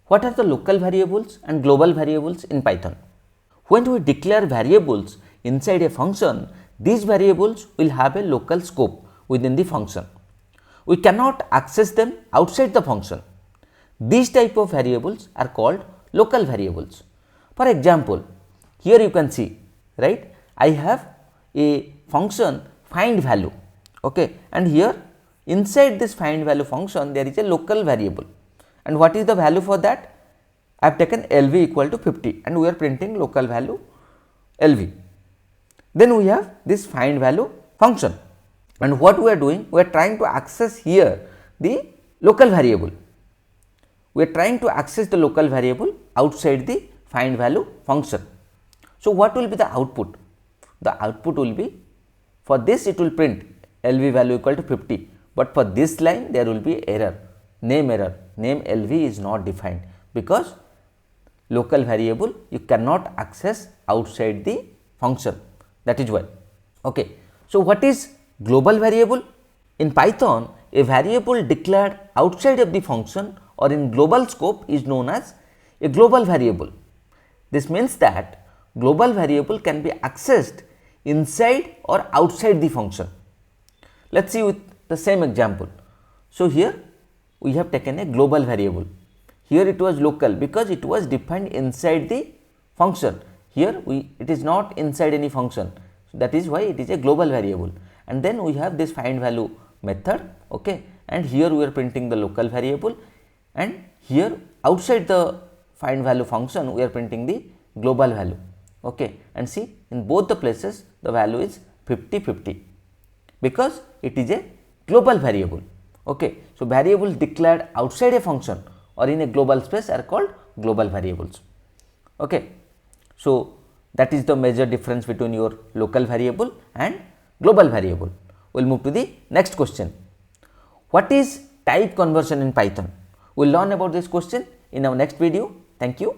What are the local variables and global variables in Python? When we declare variables inside a function, these variables will have a local scope within the function. We cannot access them outside the function. These type of variables are called local variables. For example, here you can see, right, I have a function find value, okay, and here inside this find value function there is a local variable, and what is the value for that? I have taken LV equal to 50 and we are printing local value LV. Then we have this find value function, and what we are doing, we are trying to access here the local variable. We are trying to access the local variable outside the find value function. So, what will be the output? The output will be, for this it will print LV value equal to 50, but for this line there will be error, name LV is not defined, because local variable you cannot access outside the function, that is why. Okay. So, what is global variable? In Python, a variable declared outside of the function or in global scope is known as a global variable. This means that global variable can be accessed inside or outside the function. Let us see with the same example. So, here we have taken a global variable. Here it was local because it was defined inside the function. Here it is not inside any function. So, that is why it is a global variable. And then we have this find value method, okay, and here we are printing the local variable, and here outside the find value function we are printing the global value, okay, and see in both the places the value is 50/50 because it is a global variable, okay. So, variables declared outside a function or in a global space are called global variables, okay. So, that is the major difference between your local variable and global variable. We will move to the next question. What is type conversion in Python? We will learn about this question in our next video. Thank you.